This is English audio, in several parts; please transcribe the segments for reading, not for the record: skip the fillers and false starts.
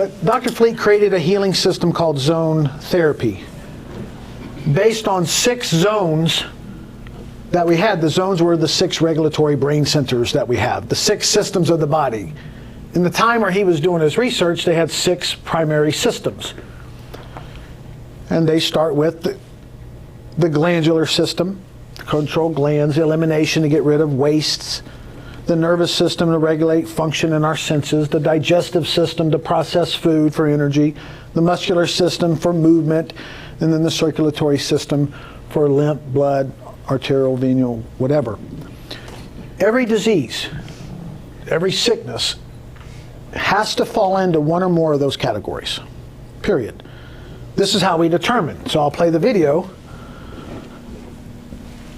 But Dr. Fleet created a healing system called zone therapy based on 6 zones that we had. The zones were the 6 regulatory brain centers that we have, the 6 systems of the body. In the time where he was doing his research, they had 6 primary systems. And they start with the glandular system, control glands, elimination to get rid of wastes, the nervous system to regulate function in our senses, the digestive system to process food for energy, the muscular system for movement, and then the circulatory system for lymph, blood, arterial, venal, whatever. Every disease, every sickness has to fall into one or more of those categories, period. This is how we determine. So I'll play the video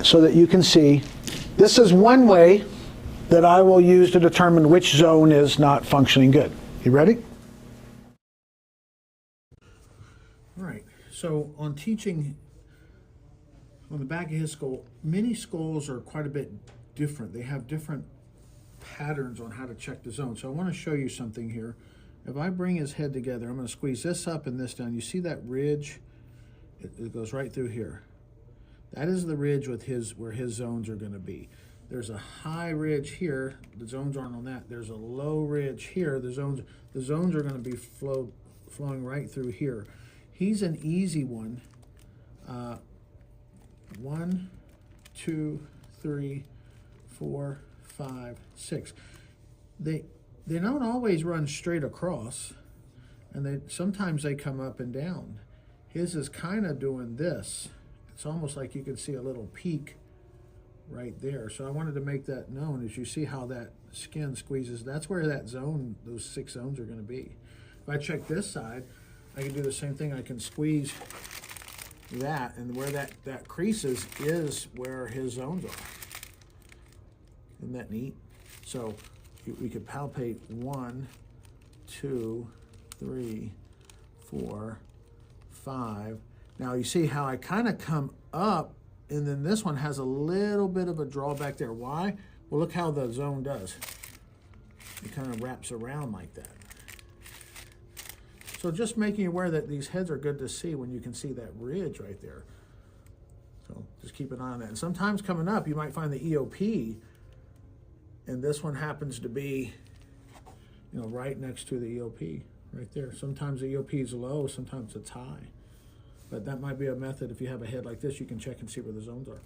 so that you can see. This is one way that I will use to determine which zone is not functioning good. You ready? All right, so on teaching, on the back of his skull, many skulls are quite a bit different. They have different patterns on how to check the zone. So I want to show you something here. If I bring his head together, I'm going to squeeze this up and this down. You see that ridge? It goes right through here. That is the ridge with where his zones are going to be. There's a high ridge here. The zones aren't on that. There's a low ridge here. The zones are going to be flowing right through here. He's an easy one. 1, 2, 3, 4, 5, 6. They don't always run straight across, and sometimes they come up and down. His is kind of doing this. It's almost like you can see a little peak right there. So I wanted to make that known. As you see how that skin squeezes, that's where that zone, those 6 zones are going to be. If I check this side, I can do the same thing. I can squeeze that, and where that creases is where his zones are. Isn't that neat? So we could palpate 1, 2, 3, 4, 5. Now you see how I kind of come up, and then this one has a little bit of a drawback there. Why? Well, look how the zone does. It kind of wraps around like that. So just making you aware that these heads are good to see when you can see that ridge right there. So just keep an eye on that. And sometimes coming up, you might find the EOP, and this one happens to be, right next to the EOP, right there. Sometimes the EOP is low, sometimes it's high. But that might be a method. If you have a head like this, you can check and see where the zones are.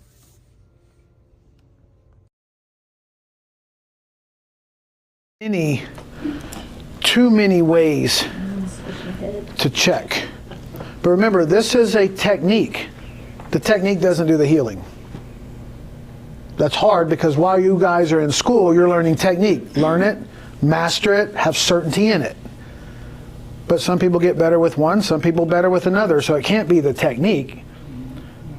Too many ways to check. But remember, this is a technique. The technique doesn't do the healing. That's hard because while you guys are in school, you're learning technique. Learn it, master it, have certainty in it. But some people get better with one, some people better with another, so it can't be the technique.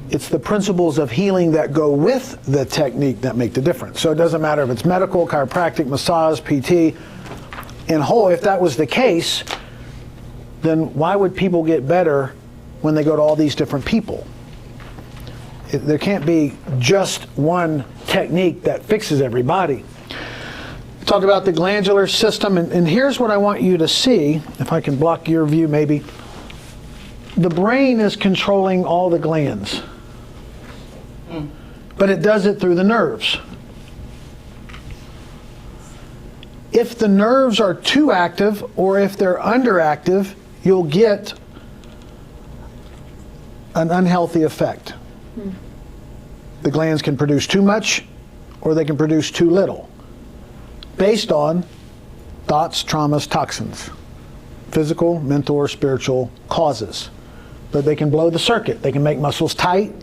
It's the principles of healing that go with the technique that make the difference. So it doesn't matter if it's medical, chiropractic, massage, PT. In whole, if that was the case, then why would people get better when they go to all these different people? There can't be just one technique that fixes everybody. Talk about the glandular system, and here's what I want you to see, if I can block your view maybe. The brain is controlling all the glands, but it does it through the nerves. If the nerves are too active or if they're underactive, you'll get an unhealthy effect. The glands can produce too much or they can produce too little, based on thoughts, traumas, toxins, physical, mental, or spiritual causes. But they can blow the circuit. They can make muscles tight.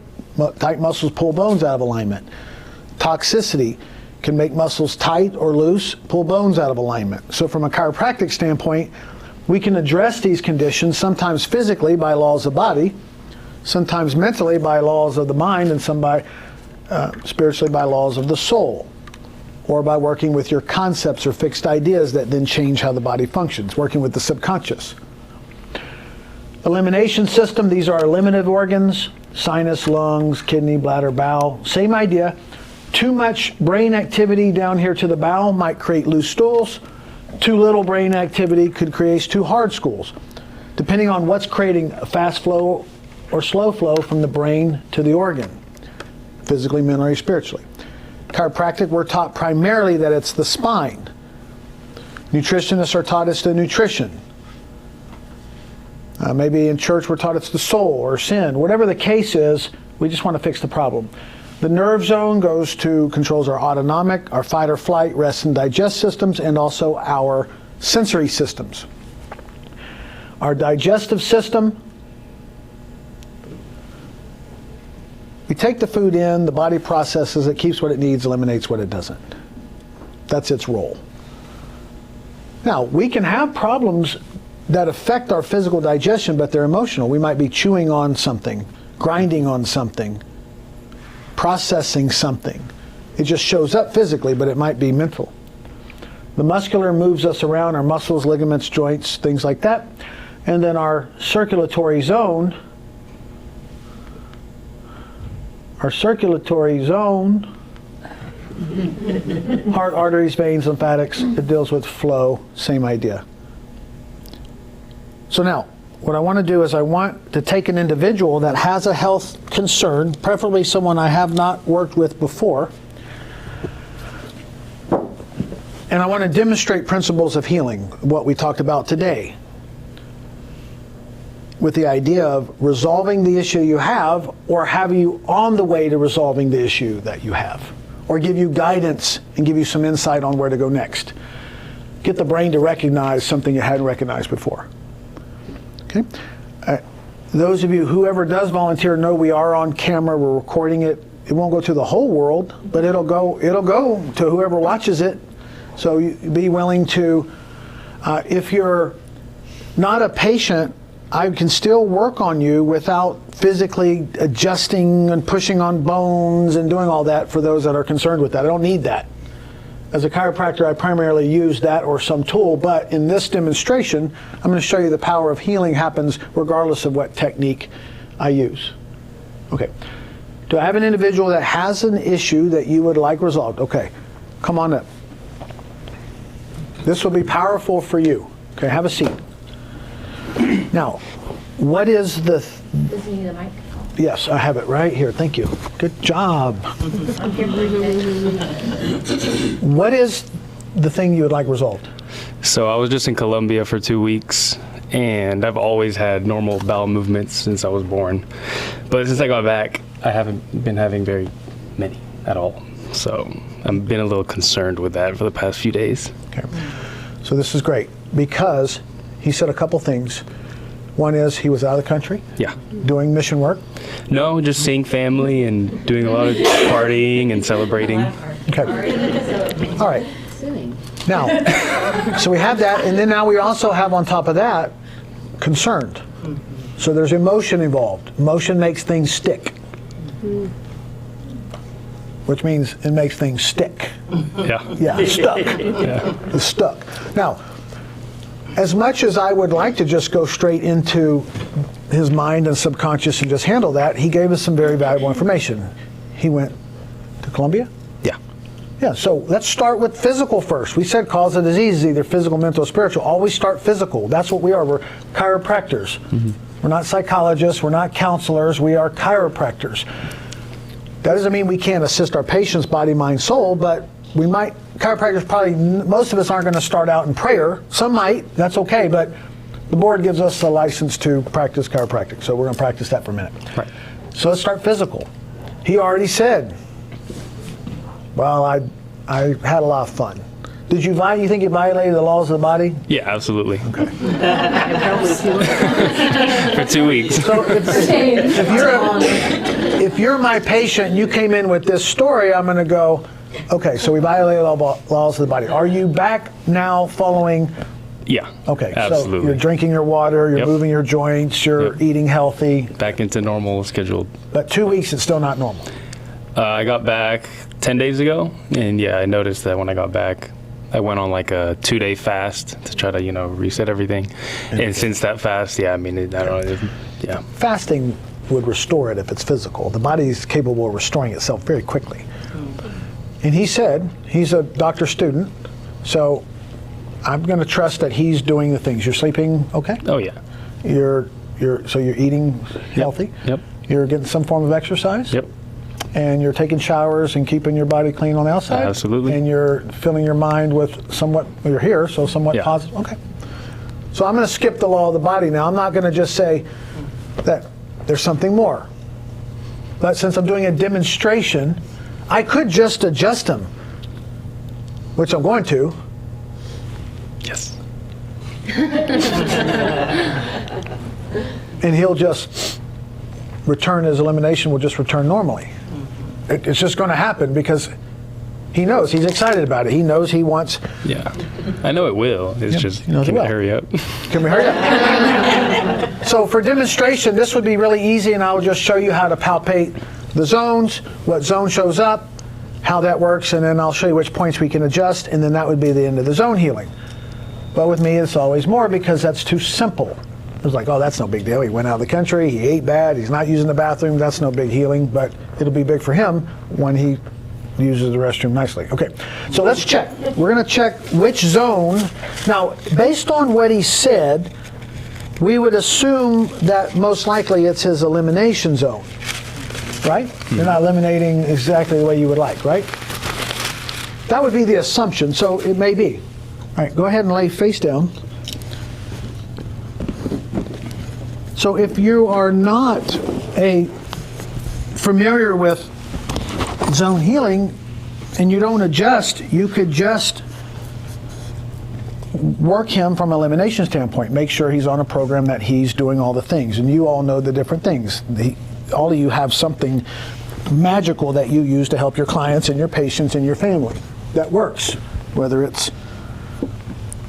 Tight muscles pull bones out of alignment. Toxicity can make muscles tight or loose, pull bones out of alignment. So from a chiropractic standpoint, we can address these conditions sometimes physically by laws of body, sometimes mentally by laws of the mind, and some by spiritually by laws of the soul, or by working with your concepts or fixed ideas that then change how the body functions, working with the subconscious. Elimination system, these are eliminative organs, sinus, lungs, kidney, bladder, bowel. Same idea. Too much brain activity down here to the bowel might create loose stools. too little brain activity could create too hard schools, depending on what's creating a fast flow or slow flow from the brain to the organ, physically, mentally, spiritually. Chiropractic, we're taught primarily that it's the spine. Nutritionists are taught it's the nutrition. Maybe in church we're taught it's the soul or sin. Whatever the case is, we just want to fix the problem. The nerve zone controls our autonomic, our fight or flight, rest and digest systems, and also our sensory systems. Our digestive system, we take the food in, the body processes it, keeps what it needs, eliminates what it doesn't. That's its role. Now, we can have problems that affect our physical digestion, but they're emotional. We might be chewing on something, grinding on something, processing something. It just shows up physically, but it might be mental. The muscular moves us around, our muscles, ligaments, joints, things like that. And then our circulatory zone, heart, arteries, veins, lymphatics, it deals with flow, same idea. So now, what I want to do is I want to take an individual that has a health concern, preferably someone I have not worked with before, and I want to demonstrate principles of healing, what we talked about today, with the idea of resolving the issue you have, or have you on the way to resolving the issue that you have, or give you guidance and give you some insight on where to go next. Get the brain to recognize something you hadn't recognized before. Okay. Those of you, whoever does volunteer, know we are on camera. We're recording it. It won't go to the whole world, but it'll go to whoever watches it. So you be willing to, if you're not a patient, I can still work on you without physically adjusting and pushing on bones and doing all that for those that are concerned with that. I don't need that. As a chiropractor, I primarily use that or some tool, but in this demonstration, I'm going to show you the power of healing happens regardless of what technique I use. Okay. Do I have an individual that has an issue that you would like resolved? Okay. Come on up. This will be powerful for you. Okay, have a seat. Now, what is the... Does he need a mic? Yes, I have it right here. Thank you. Good job. What is the thing you would like resolved? So I was just in Colombia for 2 weeks, and I've always had normal bowel movements since I was born. But since I got back, I haven't been having very many at all. So I've been a little concerned with that for the past few days. Okay. So this is great because he said a couple things. One is he was out of the country? Yeah. Doing mission work? No, just seeing family and doing a lot of partying and celebrating. Okay. All right. Now, so we have that, and then now we also have on top of that, concerned. So there's emotion involved. Emotion makes things stick. Which means it makes things stick. Yeah. Yeah, stuck. Yeah. It's stuck. Now, as much as I would like to just go straight into his mind and subconscious and just handle that, he gave us some very valuable information. He went to Colombia? Yeah. Yeah, so let's start with physical first. We said cause of disease is either physical, mental, or spiritual. Always start physical. That's what we are. We're chiropractors. Mm-hmm. We're not psychologists. We're not counselors. We are chiropractors. That doesn't mean we can't assist our patients, body, mind, soul, but we might, chiropractors probably, most of us aren't going to start out in prayer. Some might, that's okay, but the board gives us a license to practice chiropractic, so we're going to practice that for a minute. Right. So let's start physical. He already said, well, I had a lot of fun. Did you think you violated the laws of the body? Yeah, absolutely. Okay. For 2 weeks. So if you're my patient and you came in with this story, I'm going to go, okay, so we violated all laws of the body. Are you back now following? Yeah. Okay, absolutely. So you're drinking your water, you're Yep. moving your joints, you're Yep. eating healthy. Back into normal scheduled. But 2 weeks, it's still not normal. I got back 10 days ago, and yeah, I noticed that when I got back, I went on like a 2-day fast to try to, reset everything. And since that fast, yeah, I mean, I don't know, yeah. Fasting would restore it if it's physical. The body's capable of restoring itself very quickly. And he said, he's a doctor student, so I'm going to trust that he's doing the things. You're sleeping okay? Oh yeah. So you're eating healthy? Yep. You're getting some form of exercise? Yep. And you're taking showers and keeping your body clean on the outside? Absolutely. And you're filling your mind with somewhat, you're here, so somewhat positive? Okay. So I'm going to skip the law of the body now. I'm not going to just say that there's something more. But since I'm doing a demonstration, I could just adjust him, which I'm going to. Yes. And he'll just return, his elimination will just return normally. It's just going to happen because he knows, he's excited about it. He knows he wants. Yeah. I know it will. It's just, can we hurry up? Can we hurry up? So for demonstration, this would be really easy, and I'll just show you how to palpate the zones, what zone shows up, how that works, and then I'll show you which points we can adjust, and then that would be the end of the zone healing. But with me, it's always more because that's too simple. It was like, oh, that's no big deal. He went out of the country, he ate bad, he's not using the bathroom, that's no big healing, but it'll be big for him when he uses the restroom nicely. Okay, so let's check. We're going to check which zone. Now, based on what he said, we would assume that most likely it's his elimination zone, right? You're not eliminating exactly the way you would like, right? That would be the assumption, so it may be. All right, go ahead and lay face down. So if you are not familiar with zone healing and you don't adjust, you could just work him from an elimination standpoint. Make sure he's on a program that he's doing all the things. And you all know the different things. All of you have something magical that you use to help your clients and your patients and your family that works, whether it's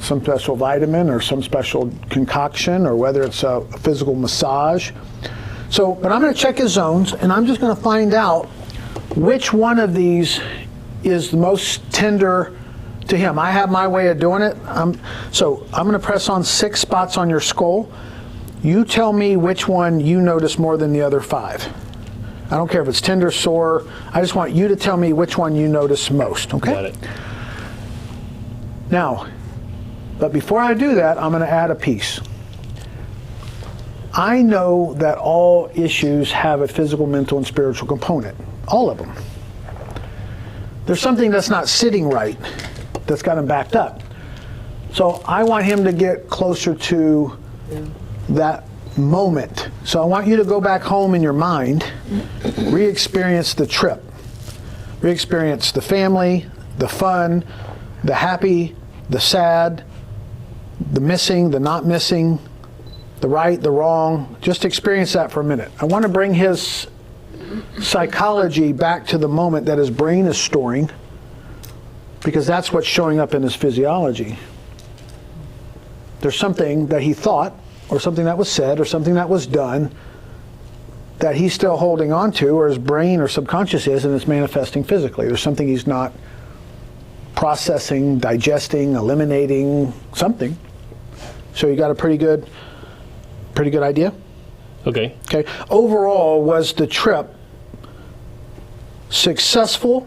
some special vitamin or some special concoction, or whether it's a physical massage. So, but I'm going to check his zones, and I'm just going to find out which one of these is the most tender to him. I have my way of doing it. So I'm going to press on 6 spots on your skull. You tell me which one you notice more than the other 5. I don't care if it's tender, sore. I just want you to tell me which one you notice most, okay? Got it. Now, but before I do that, I'm going to add a piece. I know that all issues have a physical, mental, and spiritual component. All of them. There's something that's not sitting right that's got him backed up. So I want him to get closer to that moment. So I want you to go back home in your mind, re-experience the trip. Re-experience the family, the fun, the happy, the sad, the missing, the not missing, the right, the wrong. Just experience that for a minute. I want to bring his psychology back to the moment that his brain is storing, because that's what's showing up in his physiology. There's something that he thought, or something that was said, or something that was done that he's still holding on to, or his brain or subconscious is, and it's manifesting physically. There's something he's not processing, digesting, eliminating, something. So you got a pretty good idea? Okay. Okay. Overall, was the trip successful,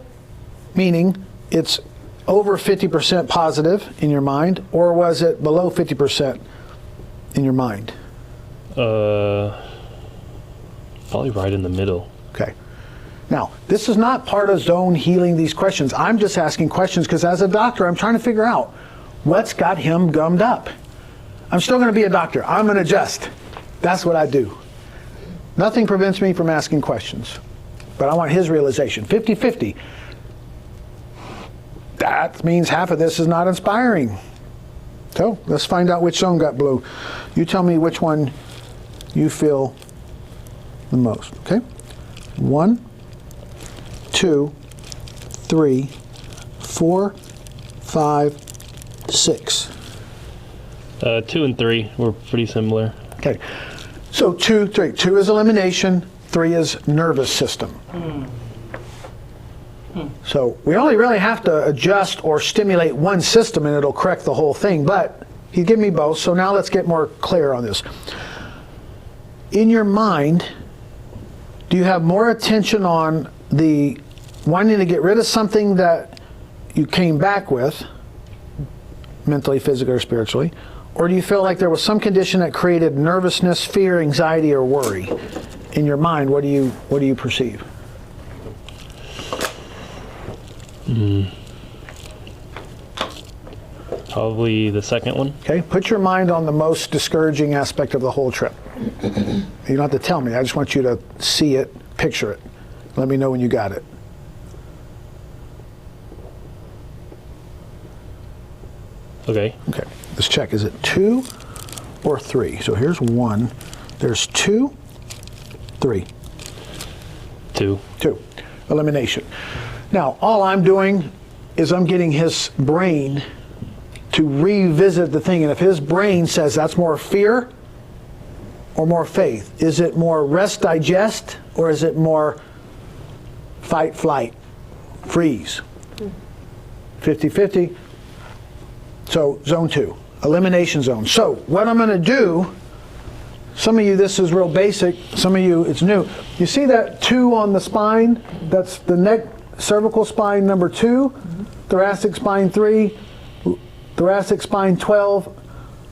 meaning it's over 50% positive in your mind, or was it below 50% in your mind? Probably right in the middle. Okay. Now, this is not part of zone healing, these questions. I'm just asking questions because as a doctor, I'm trying to figure out what's got him gummed up. I'm still going to be a doctor. I'm going to adjust. That's what I do. Nothing prevents me from asking questions. But I want his realization. 50-50. That means half of this is not inspiring. So let's find out which zone got blue. You tell me which one you feel the most. Okay? 1, 2, 3, 4, 5, 6. 2 and 3 were pretty similar. Okay. So 2, 3. 2 is elimination. 3 is nervous system. So we only really have to adjust or stimulate one system and it'll correct the whole thing, but he gave me both, so now let's get more clear on this. In your mind, do you have more attention on the wanting to get rid of something that you came back with, mentally, physically, or spiritually? Or do you feel like there was some condition that created nervousness, fear, anxiety, or worry? In your mind, what do you perceive? Probably the second one. Okay, put your mind on the most discouraging aspect of the whole trip. You don't have to tell me. I just want you to see it, picture it. Let me know when you got it. Okay. Okay, let's check. Is it 2 or 3? So here's 1. There's 2, 3. 2. 2. Elimination. Now, all I'm doing is I'm getting his brain to revisit the thing. And if his brain says that's more fear or more faith, is it more rest, digest, or is it more fight, flight, freeze? 50-50. So zone 2, elimination zone. So what I'm going to do, some of you this is real basic, some of you it's new. You see that 2 on the spine? That's the neck, cervical spine number 2, thoracic spine 3, thoracic spine 12,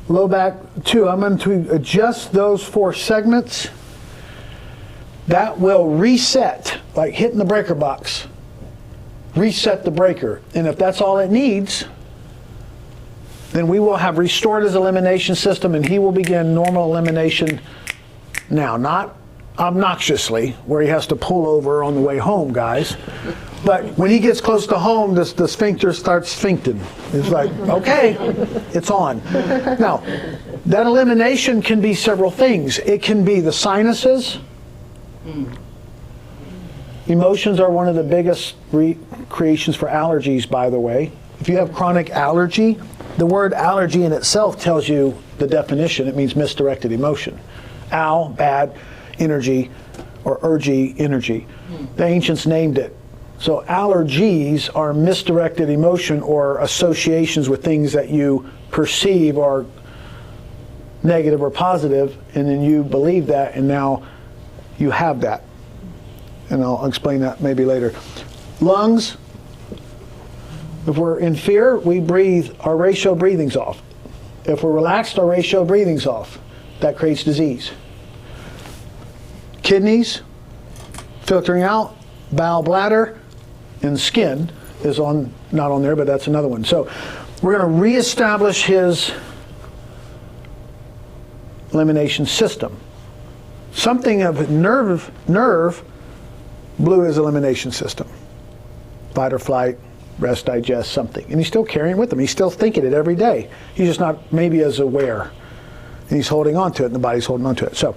low back 2. I'm going to adjust those 4 segments. That will reset, like hitting the breaker box. Reset the breaker. And if that's all it needs, then we will have restored his elimination system and he will begin normal elimination now. Not obnoxiously, where he has to pull over on the way home, guys. But when he gets close to home, the sphincter starts sphincting. It's like, okay, it's on. Now, that elimination can be several things. It can be the sinuses. Emotions are one of the biggest creations for allergies, by the way. If you have chronic allergy, the word allergy in itself tells you the definition. It means misdirected emotion. Al, bad, energy, or urgy, energy. The ancients named it. So allergies are misdirected emotion or associations with things that you perceive are negative or positive, and then you believe that, and now you have that. And I'll explain that maybe later. Lungs. If we're in fear, we breathe, our ratio breathing's off. If we're relaxed, our ratio breathing's off. That creates disease. Kidneys, filtering out, bowel, bladder, and skin is not on there, but that's another one. So we're going to reestablish his elimination system. Something of nerve, blew his elimination system. Fight or flight, rest, digest, something. And he's still carrying it with him. He's still thinking it every day. He's just not maybe as aware. And he's holding on to it, and the body's holding on to it. So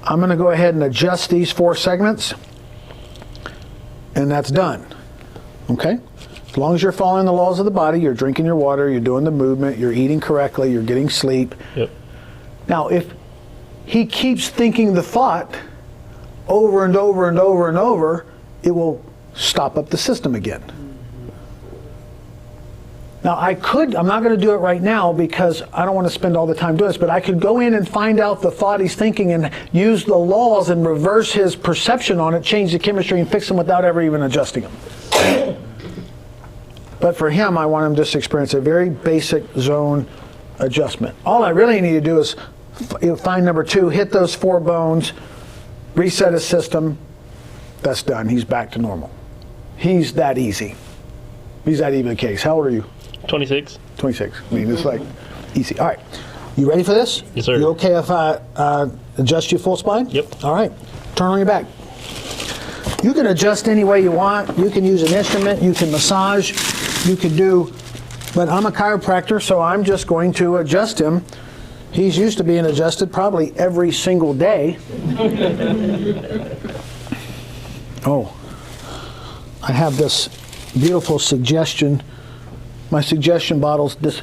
I'm going to go ahead and adjust these 4 segments, and that's done. Okay? As long as you're following the laws of the body, you're drinking your water, you're doing the movement, you're eating correctly, you're getting sleep. Yep. Now, if he keeps thinking the thought over and over and over and over, it will stop up the system again. Now I'm not going to do it right now because I don't want to spend all the time doing this, but I could go in and find out the thought he's thinking and use the laws and reverse his perception on it, change the chemistry and fix him without ever even adjusting him. But for him, I want him to just experience a very basic zone adjustment. All I really need to do is find number 2, hit those 4 bones, reset his system. That's done. He's back to normal. He's that easy. He's that even case. How old are you? 26. 26. I mean, it's like easy. All right. You ready for this? Yes, sir. You okay if I adjust you full spine? Yep. All right. Turn on your back. You can adjust any way you want. You can use an instrument. You can massage. You can do, but I'm a chiropractor, so I'm just going to adjust him. He's used to being adjusted probably every single day. Oh, I have this beautiful suggestion. My suggestion bottles. This.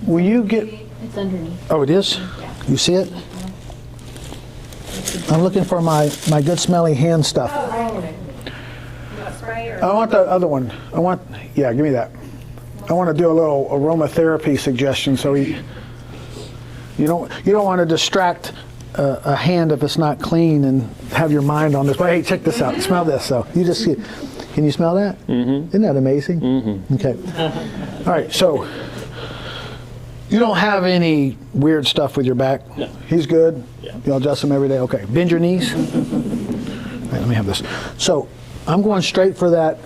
Will you get? It's underneath. Oh, it is. Yeah. You see it? I'm looking for my good smelly hand stuff. I want the other one. Yeah, give me that. I want to do a little aromatherapy suggestion. So you don't want to distract a hand if it's not clean and have your mind on this. But hey, check this out. Smell this. So you just Can you smell that? Mm-hmm. Isn't that amazing? Mm-hmm. Okay. All right, so you don't have any weird stuff with your back? No. He's good? Yeah. You'll adjust him every day? Okay. Bend your knees. All right, let me have this. So I'm going straight for that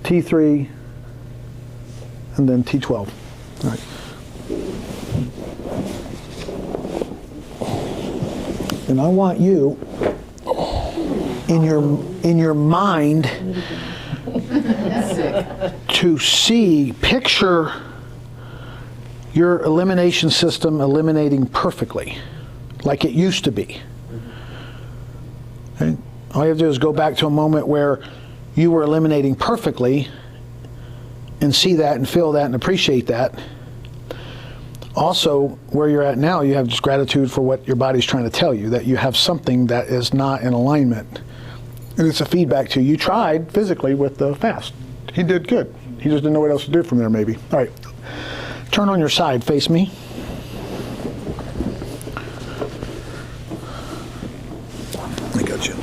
T3 and then T12. All right. And I want you in your mind to picture your elimination system eliminating perfectly, like it used to be. Okay? All you have to do is go back to a moment where you were eliminating perfectly and see that and feel that and appreciate that. Also, where you're at now, you have just gratitude for what your body's trying to tell you, that you have something that is not in alignment. And it's a feedback to you. You tried physically with the fast. He did good. He just didn't know what else to do from there, maybe. All right. Turn on your side. Face me. I got you.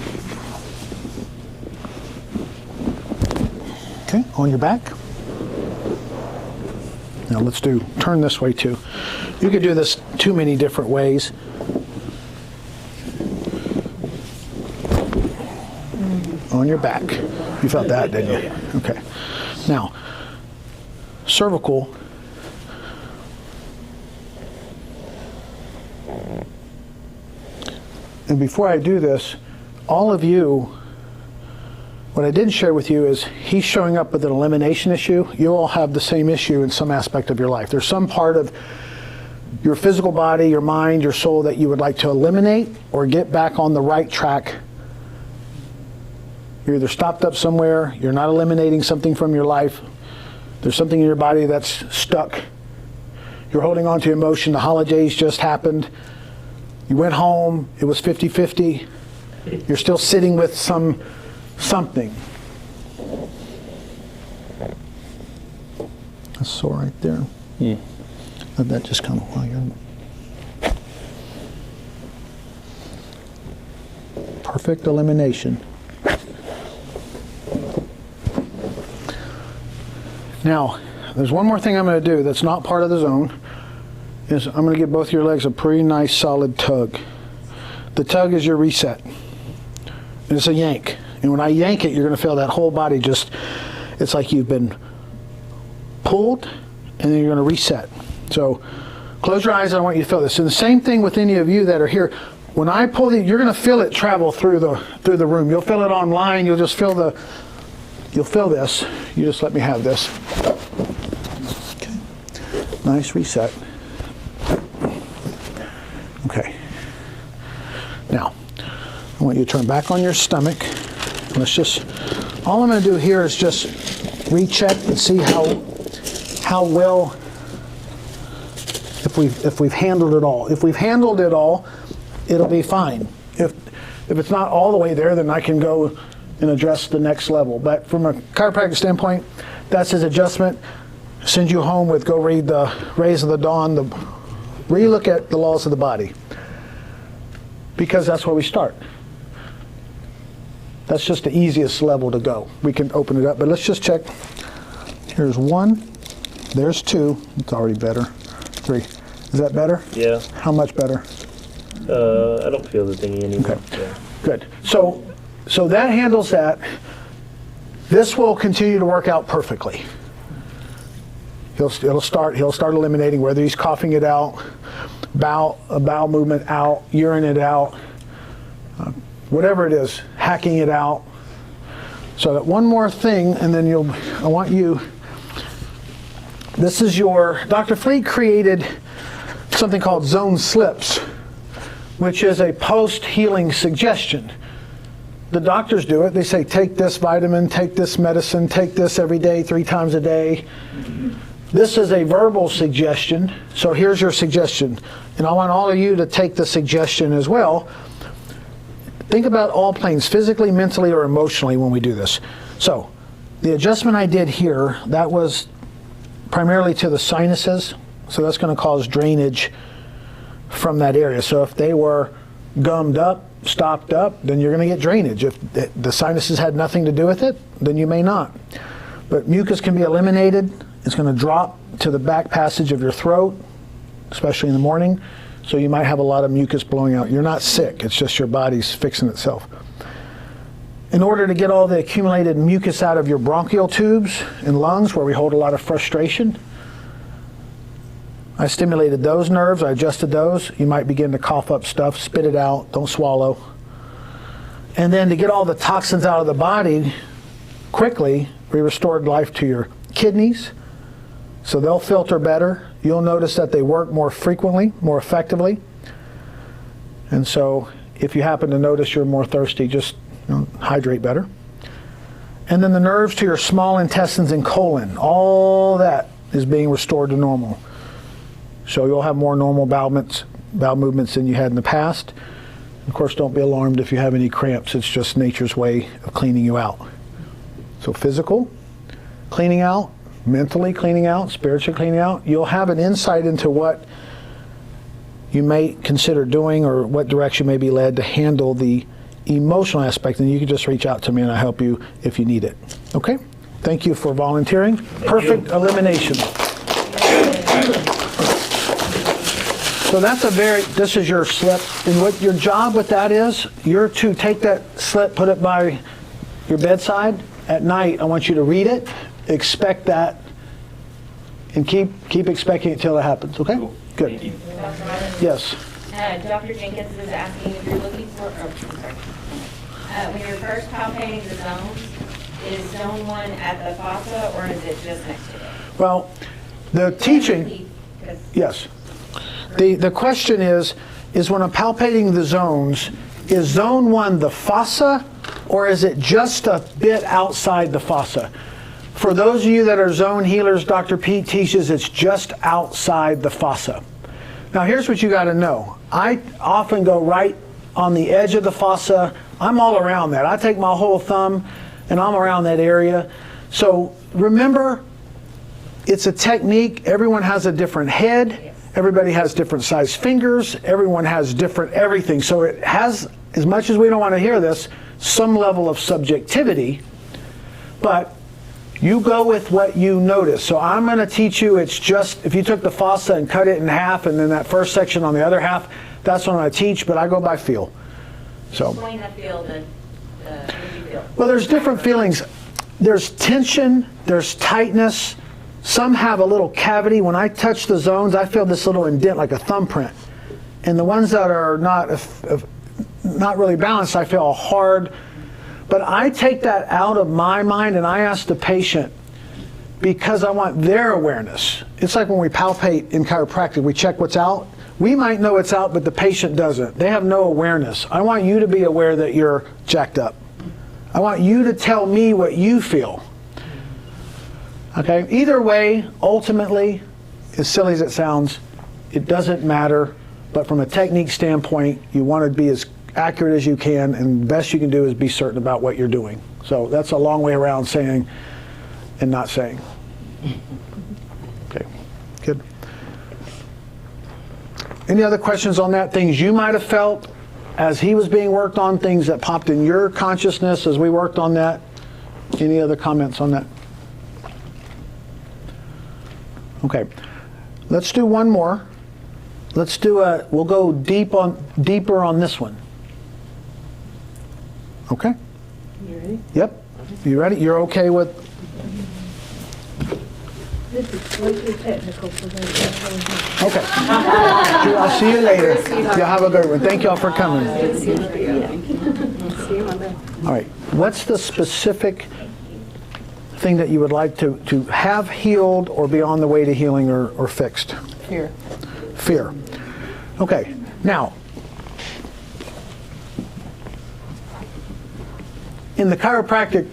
Okay, on your back. Now let's turn this way too. You could do this too many different ways. On your back. You felt that, didn't you? Okay. Now, cervical. And before I do this, all of you, what I didn't share with you is he's showing up with an elimination issue. You all have the same issue in some aspect of your life. There's some part of your physical body, your mind, your soul that you would like to eliminate or get back on the right track. You're either stopped up somewhere, you're not eliminating something from your life, there's something in your body that's stuck. You're holding on to emotion, the holidays just happened, you went home, it was 50-50, you're still sitting with something. That's sore right there. Mm. Let that just come while you're... Perfect elimination. Now, there's one more thing I'm going to do that's not part of the zone, is I'm going to give both your legs a pretty nice solid tug. The tug is your reset. It's a yank. And when I yank it, you're going to feel that whole body just, it's like you've been pulled, and then you're going to reset. So close your eyes, I want you to feel this. And the same thing with any of you that are here. When I pull the, you're going to feel it travel through the room. You'll feel it online. You'll just feel you'll feel this. You just let me have this. Okay. Nice reset. Okay. Now, I want you to turn back on your stomach. Let's just, all I'm going to do here is just recheck and see how well, if we've handled it all. If we've handled it all, it'll be fine. If it's not all the way there, then I can go and address the next level. But from a chiropractic standpoint, that's his adjustment. Send you home with go read the Rays of the Dawn, relook at the laws of the body. Because that's where we start. That's just the easiest level to go. We can open it up, but let's just check. Here's 1, there's 2, it's already better. 3, is that better? Yeah. How much better? I don't feel the thingy anymore. Okay. Yeah. Good. So that handles that. This will continue to work out perfectly. He'll start eliminating whether he's coughing it out, bowel movement out, urine it out, whatever it is, hacking it out. So that one more thing, and then I want you, this is Dr. Fleet created something called zone slips, which is a post-healing suggestion. The doctors do it. They say, take this vitamin, take this medicine, take this every day, 3 times a day. This is a verbal suggestion. So here's your suggestion. And I want all of you to take the suggestion as well. Think about all planes, physically, mentally, or emotionally when we do this. So the adjustment I did here, that was primarily to the sinuses. So that's going to cause drainage from that area. So if they were gummed up, stopped up, then you're going to get drainage. If the sinuses had nothing to do with it, then you may not. But mucus can be eliminated. It's going to drop to the back passage of your throat, especially in the morning. So you might have a lot of mucus blowing out. You're not sick. It's just your body's fixing itself. In order to get all the accumulated mucus out of your bronchial tubes and lungs, where we hold a lot of frustration, I stimulated those nerves. I adjusted those. You might begin to cough up stuff, spit it out, don't swallow. And then to get all the toxins out of the body quickly, we restored life to your kidneys, so they'll filter better. You'll notice that they work more frequently, more effectively. And so if you happen to notice you're more thirsty, just hydrate better. And then the nerves to your small intestines and colon, all that is being restored to normal. So you'll have more normal bowel movements than you had in the past. Of course, don't be alarmed if you have any cramps. It's just nature's way of cleaning you out. So physical, cleaning out, mentally cleaning out, spiritually cleaning out. You'll have an insight into what you may consider doing or what direction you may be led to handle the emotional aspect, and you can just reach out to me and I'll help you if you need it. Okay? Thank you for volunteering. Perfect elimination. So that's this is your slip, and what your job with that is, you're to take that slip, put it by your bedside. At night, I want you to read it, expect that, and keep expecting it till it happens, okay? Cool. Good. Thank you. Yes. Dr. Jenkins is asking if you're looking for, when you're first palpating the zones, is zone 1 at the fossa or is it just next to it? Well, the teaching, yes. The question is when I'm palpating the zones, is zone 1 the fossa or is it just a bit outside the fossa? For those of you that are zone healers, Dr. Pete teaches it's just outside the fossa. Now here's what you got to know. I often go right on the edge of the fossa. I'm all around that. I take my whole thumb and I'm around that area. So remember, it's a technique. Everyone has a different head. Everybody has different sized fingers. Everyone has different everything. So it has, as much as we don't want to hear this, some level of subjectivity. But you go with what you notice. So I'm going to teach you, it's just, if you took the fossa and cut it in half and then that first section on the other half, that's what I teach, but I go by feel. So. Explain the feel, what do you feel? Well, there's different feelings. There's tension, there's tightness. Some have a little cavity. When I touch the zones, I feel this little indent like a thumbprint. And the ones that are not really balanced, I feel hard. But I take that out of my mind and I ask the patient because I want their awareness. It's like when we palpate in chiropractic, we check what's out. We might know it's out, but the patient doesn't. They have no awareness. I want you to be aware that you're jacked up. I want you to tell me what you feel. Okay? Either way, ultimately, as silly as it sounds, it doesn't matter. But from a technique standpoint, you want to be as accurate as you can, and the best you can do is be certain about what you're doing. So that's a long way around saying and not saying. Okay, good. Any other questions on that? Things you might have felt as he was being worked on, things that popped in your consciousness as we worked on that? Any other comments on that? Okay, let's do one more. Let's do we'll go deeper on this one. Okay? You ready? Yep. You ready? You're okay with? This is way too technical for me. Okay. I'll see you later. You'll have a good one. Thank y'all for coming. See you Monday. All right. What's the specific thing that you would like to have healed or be on the way to healing or fixed? Fear. Fear. Okay. Now, in the chiropractic,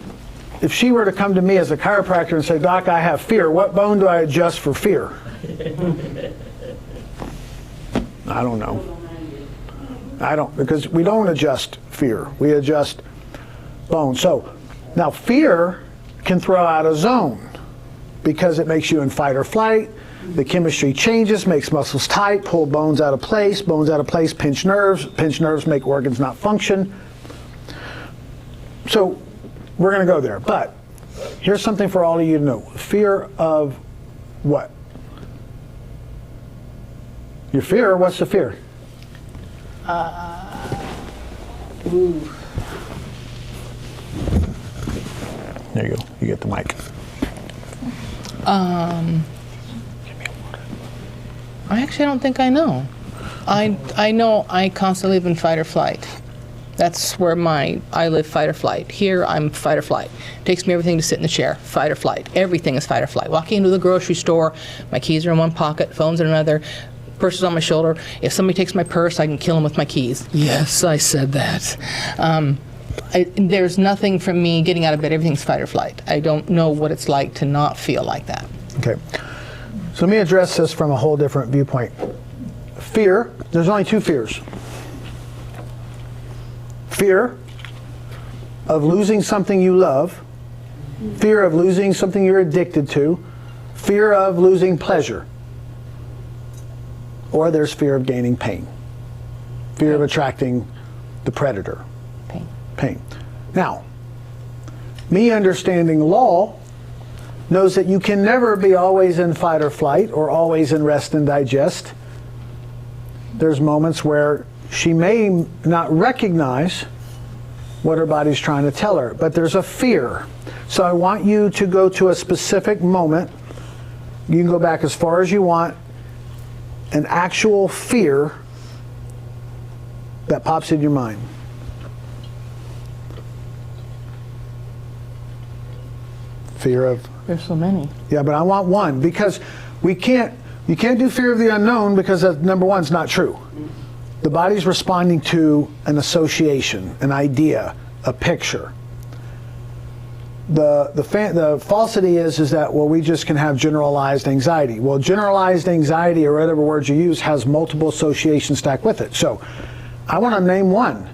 if she were to come to me as a chiropractor and say, Doc, I have fear, what bone do I adjust for fear? I don't know. I don't, because we don't adjust fear. We adjust bone. So, now fear can throw out a zone because it makes you in fight or flight. The chemistry changes, makes muscles tight, pull bones out of place, pinch nerves make organs not function. So we're going to go there. But here's something for all of you to know. Fear of what? Your fear, what's the fear? There you go. You get the mic. I actually don't think I know. I know I constantly live in fight or flight. That's where I live fight or flight. Here, I'm fight or flight. It takes me everything to sit in the chair, fight or flight. Everything is fight or flight. Walking into the grocery store, my keys are in one pocket, phone's in another, purse is on my shoulder. If somebody takes my purse, I can kill them with my keys. Yes, I said that. There's nothing from me getting out of bed, everything's fight or flight. I don't know what it's like to not feel like that. Okay. So let me address this from a whole different viewpoint. Fear, there's only two fears. Fear of losing something you love, fear of losing something you're addicted to, fear of losing pleasure, or there's fear of gaining pain, fear of attracting the predator. Pain. Now, me understanding law knows that you can never be always in fight or flight or always in rest and digest. There's moments where she may not recognize what her body's trying to tell her, but there's a fear. So I want you to go to a specific moment. You can go back as far as you want. An actual fear that pops in your mind. Fear of... There's so many. Yeah, but I want one, because you can't do fear of the unknown, because number one, it's not true. The body's responding to an association, an idea, a picture. The falsity is that, well, we just can have generalized anxiety. Well, generalized anxiety, or whatever words you use, has multiple associations stacked with it. So I want to name one.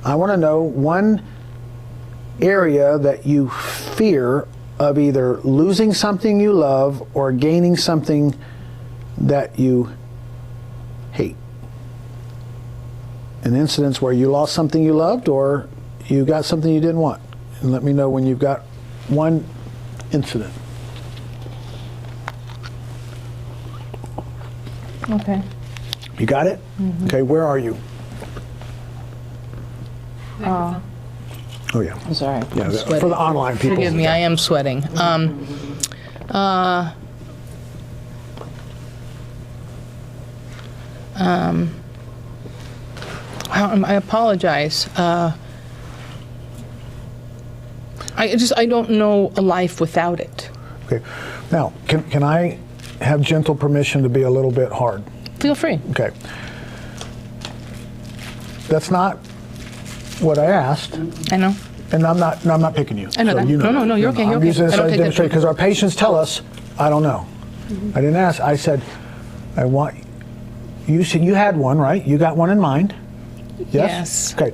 I want to know one area that you fear of either losing something you love or gaining something that you hate. An incident where you lost something you loved or you got something you didn't want. And let me know when you've got one incident. Okay. You got it? Mm-hmm. Okay, where are you? Oh yeah. I'm sorry. Yeah, I'm for the online people. Forgive me, I am sweating. I apologize. I don't know a life without it. Okay. Now, can I have gentle permission to be a little bit hard? Feel free. Okay. That's not what I asked. I know. And I'm not picking you. I know that. You know No, you're okay. You're I'm okay. using this I don't as a take that. demonstration because our patients tell us, I don't know. Mm-hmm. I didn't ask. I said, I want. You said you had one, right? You got one in mind. Yes. Okay.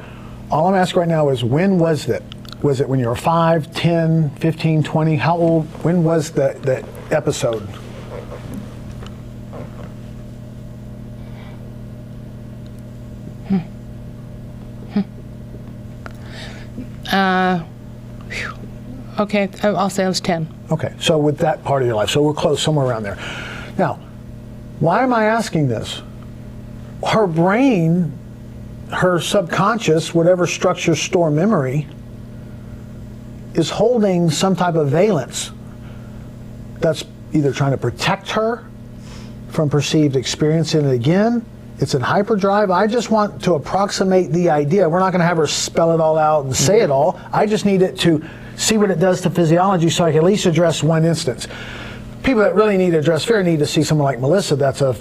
All I'm asking right now is, when was it? Was it when you were 5, 10, 15, 20? How old? When was the episode? Okay, I'll say I was 10. Okay, so with that part of your life, so we're close, somewhere around there. Now, why am I asking this? Her brain, her subconscious, whatever structures store memory, is holding some type of valence that's either trying to protect her from perceived experiencing it again. It's in hyperdrive. I just want to approximate the idea. We're not going to have her spell it all out and say it all. I just need it to see what it does to physiology so I can at least address one instance. People that really need to address fear need to see someone like Melissa that's a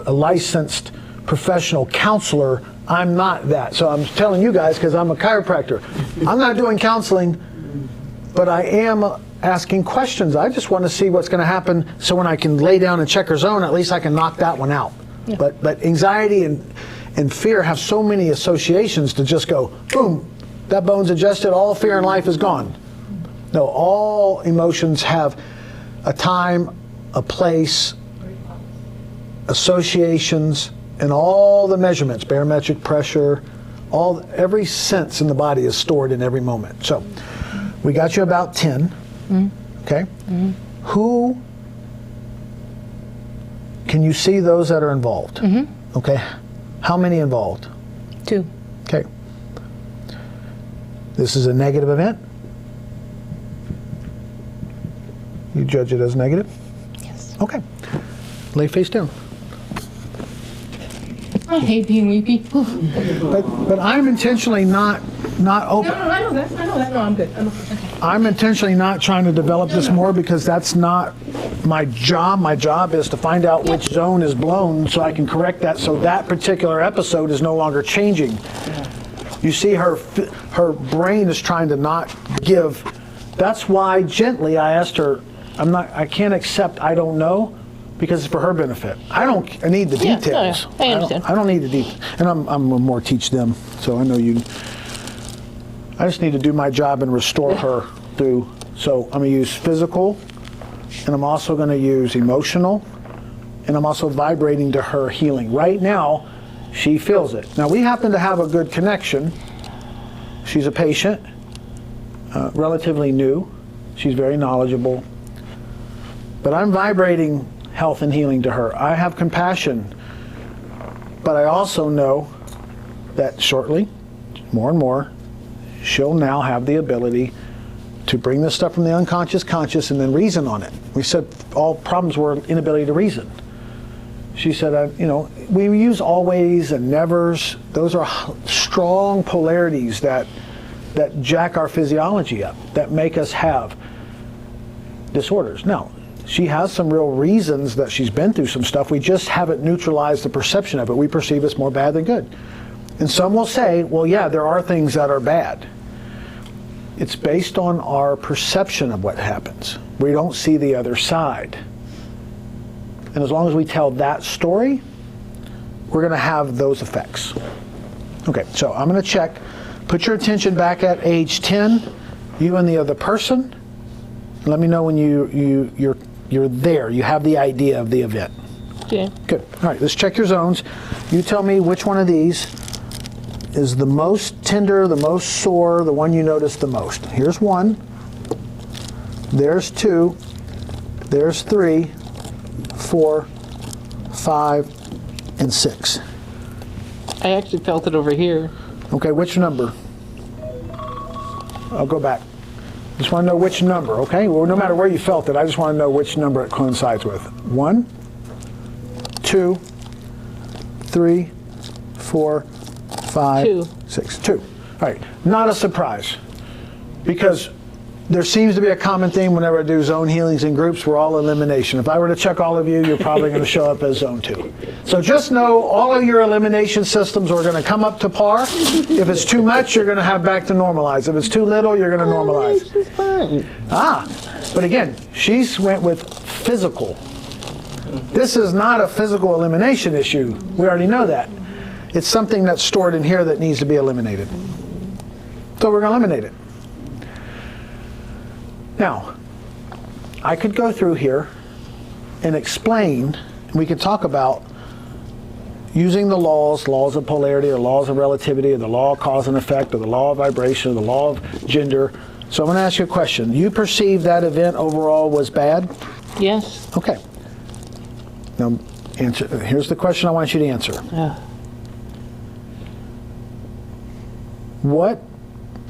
licensed professional counselor. I'm not that. So I'm telling you guys, because I'm a chiropractor, I'm not doing counseling, but I am asking questions. I just want to see what's going to happen so when I can lay down and check her zone, at least I can knock that one out. Yeah. But anxiety and fear have so many associations to just go, boom, that bone's adjusted, all fear in life is gone. No, all emotions have a time, a place, associations, and all the measurements, barometric pressure, every sense in the body is stored in every moment. So we got you about 10. Okay? Who can you see those that are involved? Okay. How many involved? 2. Okay. This is a negative event. You judge it as negative? Yes. Okay. Lay face down. I hate being weepy. But I'm intentionally not open. No, I know that. No, I'm good. Okay. I'm intentionally not trying to develop this more because that's not my job. My job is to find out which zone is blown so I can correct that so that particular episode is no longer changing. You see her brain is trying to not give. That's why gently I asked her, I can't accept I don't know because it's for her benefit. I need the Yeah, details. I understand. I don't need the details. And I'm more teach them, so I know you. I just need to do my job and restore her through. So I'm going to use physical, and I'm also going to use emotional, and I'm also vibrating to her healing. Right now, she feels it. Now, we happen to have a good connection. She's a patient, relatively new. She's very knowledgeable. But I'm vibrating health and healing to her. I have compassion, but I also know that shortly, more and more, she'll now have the ability to bring this stuff from the unconscious conscious and then reason on it. We said all problems were inability to reason. She said, we use always and nevers. Those are strong polarities that jack our physiology up, that make us have disorders. Now, she has some real reasons that she's been through some stuff. We just haven't neutralized the perception of it. We perceive it's more bad than good. And some will say, well, yeah, there are things that are bad. It's based on our perception of what happens. We don't see the other side. And as long as we tell that story, we're going to have those effects. Okay, so I'm going to check. Put your attention back at age 10, you and the other person. Let me know when you're there. You have the idea of the event. Okay. Good. All right, let's check your zones. You tell me which one of these is the most tender, the most sore, the one you notice the most. Here's 1. There's 2. There's 3, 4, 5, and 6. I actually felt it over here. Okay, which number? I'll go back. Just want to know which number, okay? Well, no matter where you felt it, I just want to know which number it coincides with. 1, 2, 3, 4, 5, 2. 6. 2. All right, not a surprise. Because there seems to be a common theme whenever I do zone healings in groups, we're all elimination. If I were to check all of you, you're probably going to show up as zone 2. So just know all of your elimination systems are going to come up to par. If it's too much, you're going to have back to normalize. If it's too little, you're going to normalize. This is fine. But again, she went with physical. This is not a physical elimination issue. We already know that. It's something that's stored in here that needs to be eliminated. So we're going to eliminate it. Now, I could go through here and explain, and we could talk about using the laws of polarity, or laws of relativity, or the law of cause and effect, or the law of vibration, or the law of gender. So I'm going to ask you a question. You perceive that event overall was bad? Yes. Okay. Now, answer. Here's the question I want you to answer. Yeah. What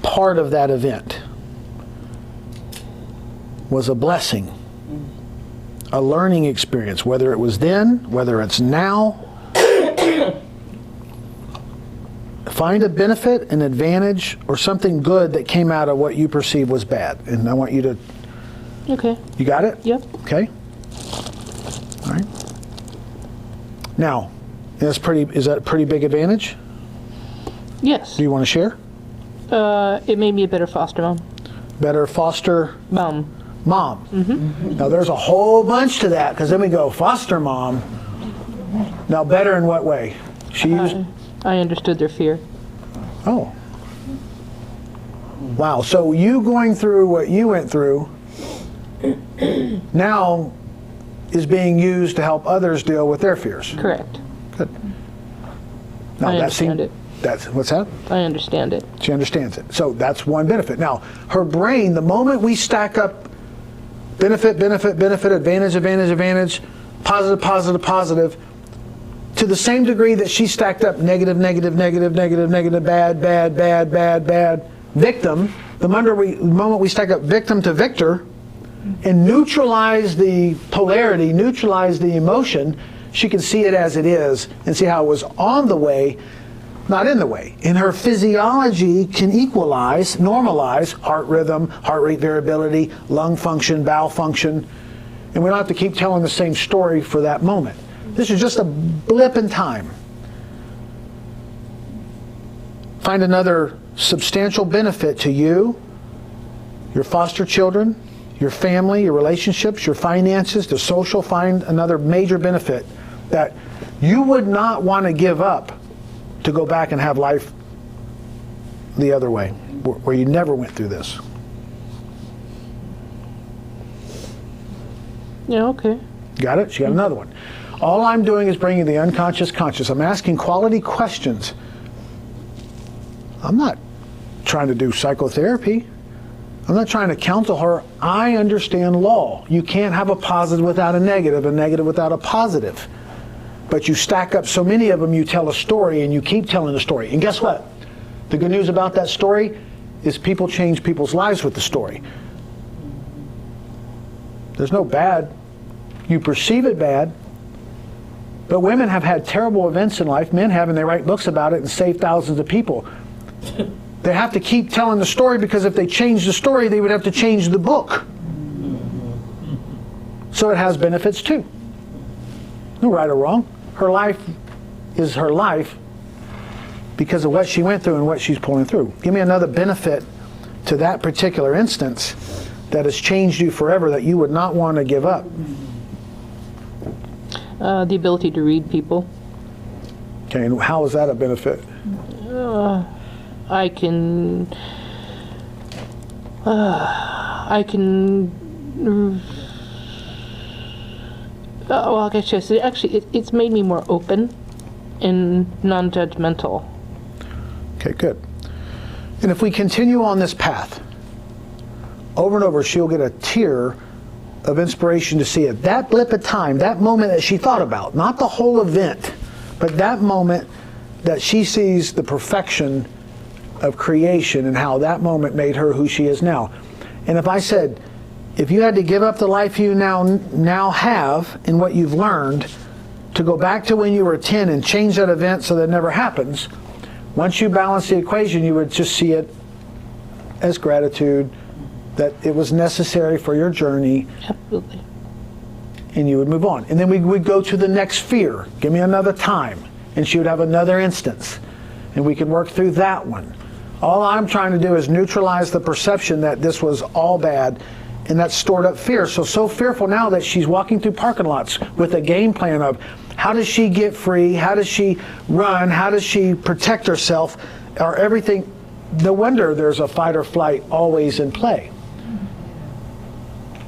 part of that event was a blessing, a learning experience, whether it was then, whether it's now? Find a benefit, an advantage, or something good that came out of what you perceive was bad. And I want you to... Okay. You got it? Yep. Okay. All right. Now, is that a pretty big advantage? Yes. Do you want to share? It made me a better foster mom. Better foster Mom. mom. Mm-hmm. Now, there's a whole bunch to that, because then we go foster mom. Now, better in what way? She used... I understood their fear. Oh. Wow. So you going through what you went through, now is being used to help others deal with their fears. Correct. Good. Now, I understand it. What's that? I understand it. She understands it. So that's one benefit. Now, her brain, the moment we stack up benefit, benefit, benefit, advantage, advantage, advantage, positive, positive, positive, to the same degree that she stacked up negative, negative, negative, negative, negative, bad, bad, bad, bad, bad, victim, the moment we stack up victim to victor and neutralize the polarity, neutralize the emotion, she can see it as it is and see how it was on the way, not in the way. And her physiology can equalize, normalize heart rhythm, heart rate variability, lung function, bowel function, and we don't have to keep telling the same story for that moment. This is just a blip in time. Find another substantial benefit to you, your foster children, your family, your relationships, your finances, the social. Find another major benefit that you would not want to give up to go back and have life the other way, where you never went through this. Yeah, okay. Got it? She got another one. All I'm doing is bringing the unconscious conscious. I'm asking quality questions. I'm not trying to do psychotherapy. I'm not trying to counsel her. I understand law. You can't have a positive without a negative without a positive. But you stack up so many of them, you tell a story and you keep telling the story. And guess what? The good news about that story is people change people's lives with the story. There's no bad. You perceive it bad. But women have had terrible events in life. Men have, and they write books about it and save thousands of people. They have to keep telling the story, because if they change the story, they would have to change the book. So it has benefits too. No right or wrong. Her life is her life because of what she went through and what she's pulling through. Give me another benefit to that particular instance that has changed you forever that you would not want to give up. The ability to read people. Okay, and how is that a benefit? I can well, I guess yes. It's made me more open and non-judgmental. Okay, good. And if we continue on this path, over and over, she'll get a tear of inspiration to see it. That blip of time, that moment that she thought about, not the whole event, but that moment that she sees the perfection of creation and how that moment made her who she is now. And if I said, if you had to give up the life you now have and what you've learned to go back to when you were 10 and change that event so that it never happens, once you balance the equation, you would just see it as gratitude, that it was necessary for your journey. Absolutely. And you would move on. And then we would go to the next fear. Give me another time. And she would have another instance. And we could work through that one. All I'm trying to do is neutralize the perception that this was all bad, and that stored up fear. So fearful now that she's walking through parking lots with a game plan of how does she get free, how does she run, how does she protect herself, or everything. No wonder there's a fight or flight always in play.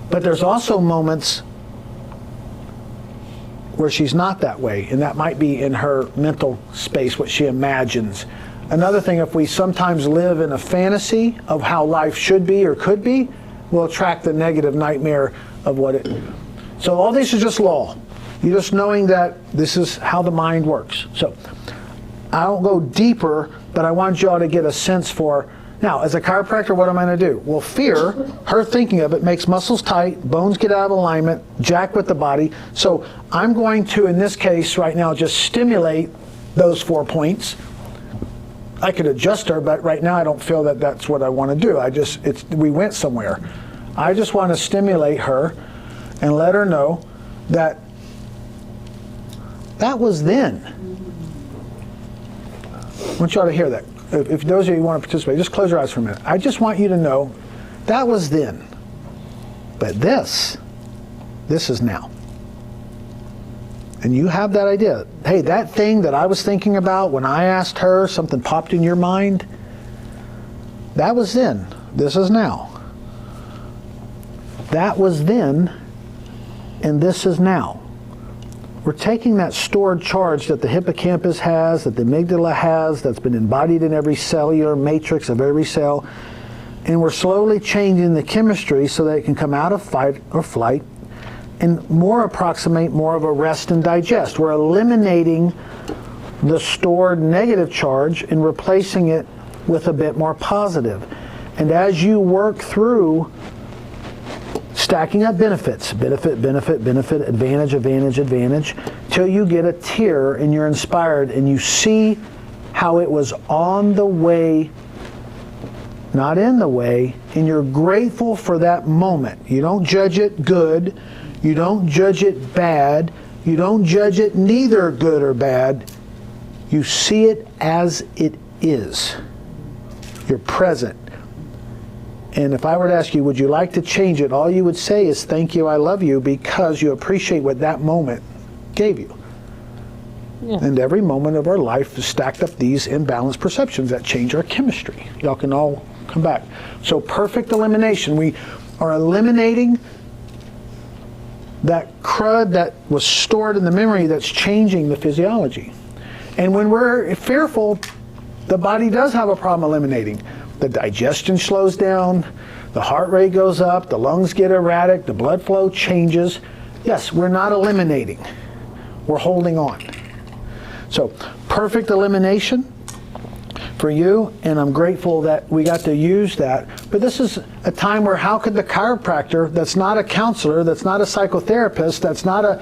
But there's also moments where she's not that way, and that might be in her mental space, what she imagines. Another thing, if we sometimes live in a fantasy of how life should be or could be, we'll attract the negative nightmare of what it. So all this is just law. You're just knowing that this is how the mind works. So I don't go deeper, but I want you all to get a sense for, now, as a chiropractor, what am I going to do? Well, fear, her thinking of it, makes muscles tight, bones get out of alignment, jack with the body. So I'm going to, in this case right now, just stimulate those 4 points. I could adjust her, but right now I don't feel that that's what I want to do. We went somewhere. I just want to stimulate her and let her know that that was then. I want you all to hear that. If those of you who want to participate, just close your eyes for a minute. I just want you to know that was then. But this is now. And you have that idea. Hey, that thing that I was thinking about when I asked her, something popped in your mind, that was then. This is now. That was then, and this is now. We're taking that stored charge that the hippocampus has, that the amygdala has, that's been embodied in every cellular matrix of every cell, and we're slowly changing the chemistry so that it can come out of fight or flight and more approximate more of a rest and digest. We're eliminating the stored negative charge and replacing it with a bit more positive. And as you work through stacking up benefits, benefit, benefit, benefit, advantage, advantage, advantage, till you get a tear and you're inspired and you see how it was on the way, not in the way, and you're grateful for that moment. You don't judge it good, you don't judge it bad, you don't judge it neither good or bad. You see it as it is. You're present. And if I were to ask you, would you like to change it? All you would say is, thank you, I love you, because you appreciate what that moment gave you. Yeah. And every moment of our life is stacked up these imbalanced perceptions that change our chemistry. Y'all can all come back. So perfect elimination. We are eliminating that crud that was stored in the memory that's changing the physiology. And when we're fearful, the body does have a problem eliminating. The digestion slows down, the heart rate goes up, the lungs get erratic, the blood flow changes. Yes, we're not eliminating. We're holding on. So, perfect elimination for you, and I'm grateful that we got to use that. But this is a time where how could the chiropractor, that's not a counselor, that's not a psychotherapist, that's not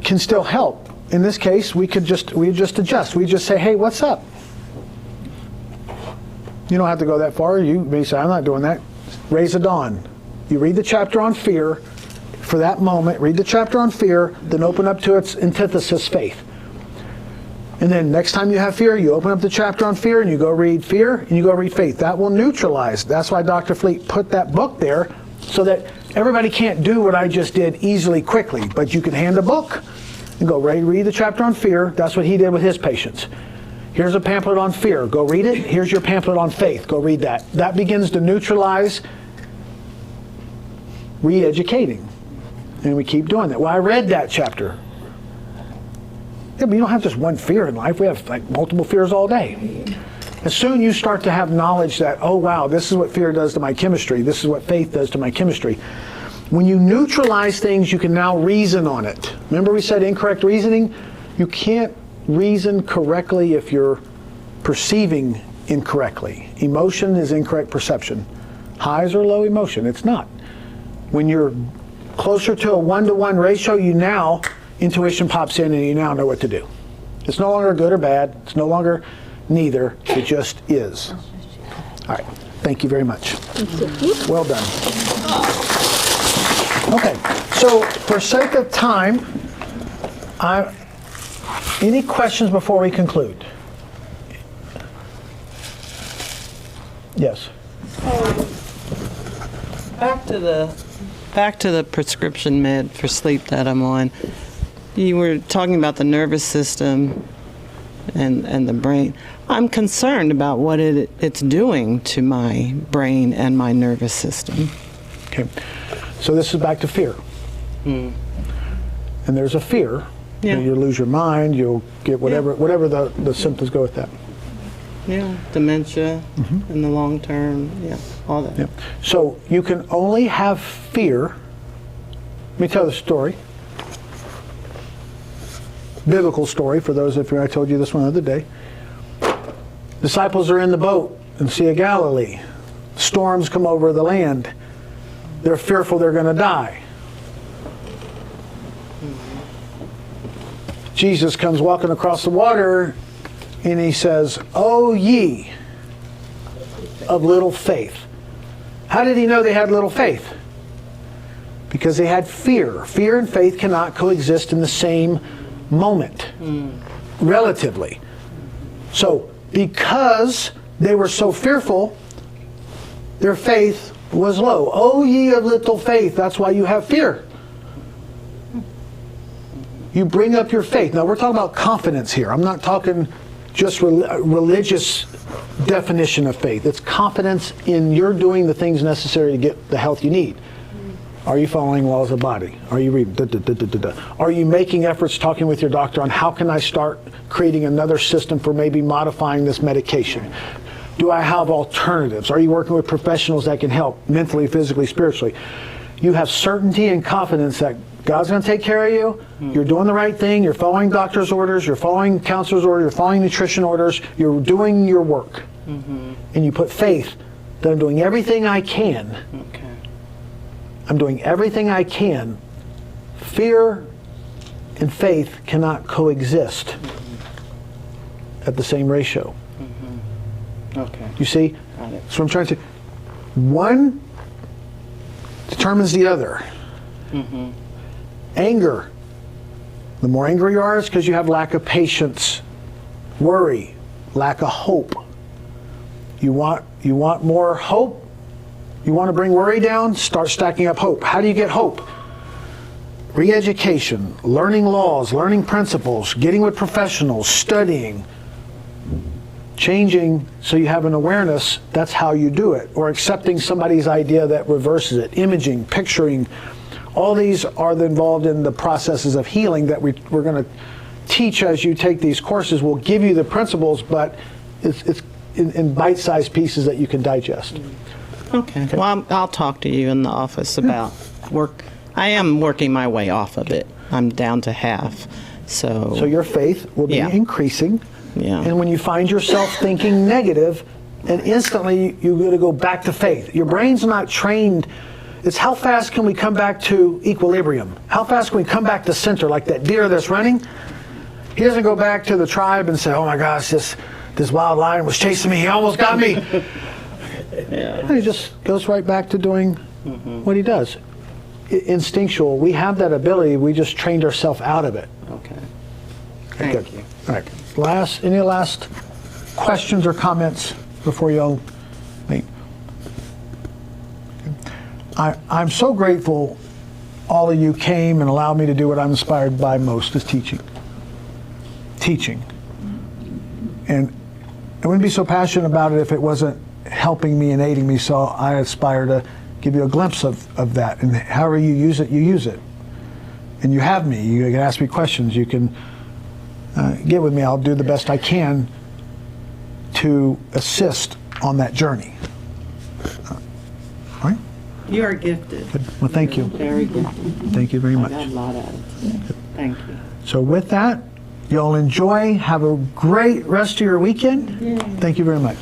can still help? In this case, we just adjust. We just say, hey, what's up? You don't have to go that far. You may say, I'm not doing that. Raise a dawn. You read the chapter on fear for that moment. Read the chapter on fear, then open up to its antithesis, faith. And then next time you have fear, you open up the chapter on fear and you go read fear and you go read faith. That will neutralize. That's why Dr. Fleet put that book there so that everybody can't do what I just did easily, quickly. But you can hand a book and go read the chapter on fear. That's what he did with his patients. Here's a pamphlet on fear. Go read it. Here's your pamphlet on faith. Go read that. That begins to neutralize re-educating. And we keep doing that. Well, I read that chapter. Yeah, but you don't have just one fear in life. We have like multiple fears all day. As soon you start to have knowledge that, oh wow, this is what fear does to my chemistry. This is what faith does to my chemistry. When you neutralize things, you can now reason on it. Remember we said incorrect reasoning? You can't reason correctly if you're perceiving incorrectly. Emotion is incorrect perception. Highs or low emotion. It's not. When you're closer to a 1-to-1 ratio, you now, intuition pops in and you now know what to do. It's no longer good or bad. It's no longer neither. It just is. All right. Thank you very much. Well done. Okay. So for sake of time, any questions before we conclude? Yes. Back to the prescription med for sleep that I'm on. You were talking about the nervous system and the brain. I'm concerned about what it's doing to my brain and my nervous system. Okay. So this is back to fear. And there's a fear. Yeah. You'll lose your mind, you'll get whatever the symptoms go with that. Yeah, dementia in the long term, all that. Yeah. So you can only have fear. Let me tell the story. Biblical story for those of you, I told you this one the other day. Disciples are in the boat in the Sea of Galilee. Storms come over the land. They're fearful they're going to die. Jesus comes walking across the water and he says, "O ye of little faith." How did he know they had little faith? Because they had fear. Fear and faith cannot coexist in the same moment, relatively. So, because they were so fearful, their faith was low. O ye of little faith, that's why you have fear. You bring up your faith. Now, we're talking about confidence here. I'm not talking just religious definition of faith. It's confidence in you're doing the things necessary to get the health you need. Are you following laws of body? Are you reading? Are you making efforts talking with your doctor on how can I start creating another system for maybe modifying this medication? Do I have alternatives? Are you working with professionals that can help mentally, physically, spiritually? You have certainty and confidence that God's going to take care of you. You're doing the right thing. You're following doctor's orders. You're following counselor's orders. You're following nutrition orders. You're doing your work. And you put faith that I'm doing everything I can. Okay. I'm doing everything I can. Fear and faith cannot coexist at the same ratio. Okay. You see? Got it. So I'm trying to say, one determines the other. Anger. The more angry you are, it's because you have lack of patience. Worry, lack of hope. You want more hope? You want to bring worry down? Start stacking up hope. How do you get hope? Re-education, learning laws, learning principles, getting with professionals, studying, changing so you have an awareness. That's how you do it. Or accepting somebody's idea that reverses it. Imaging, picturing. All these are involved in the processes of healing that we're going to teach as you take these courses. We'll give you the principles, but it's in bite-sized pieces that you can digest. Okay. Well, I'll talk to you in the office about work. I am working my way off of it. I'm down to half. So your faith will be Yeah. increasing. Yeah. And when you find yourself thinking negative, and instantly you're going to go back to faith. Your brain's not trained. It's how fast can we come back to equilibrium? How fast can we come back to center, like that deer that's running? He doesn't go back to the tribe and say, oh my gosh, this wild lion was chasing me. He almost got me. And he just goes right back to doing what he does. Instinctual. We have that ability. We just trained ourselves out of it. Okay. Good. Thank you. All right. Any last questions or comments before you all leave? I'm so grateful all of you came and allowed me to do what I'm inspired by most, is teaching. Teaching. And I wouldn't be so passionate about it if it wasn't helping me and aiding me, so I aspire to give you a glimpse of that. And however you use it, you use it. And you have me. You can ask me questions. You can get with me. I'll do the best I can to assist on that journey. All right? You are gifted. Good. Well, thank you. Very gifted. Thank you very I much. got a lot out of it today. Thank you. So with that, y'all enjoy. Have a great rest of your weekend. Thank you very much.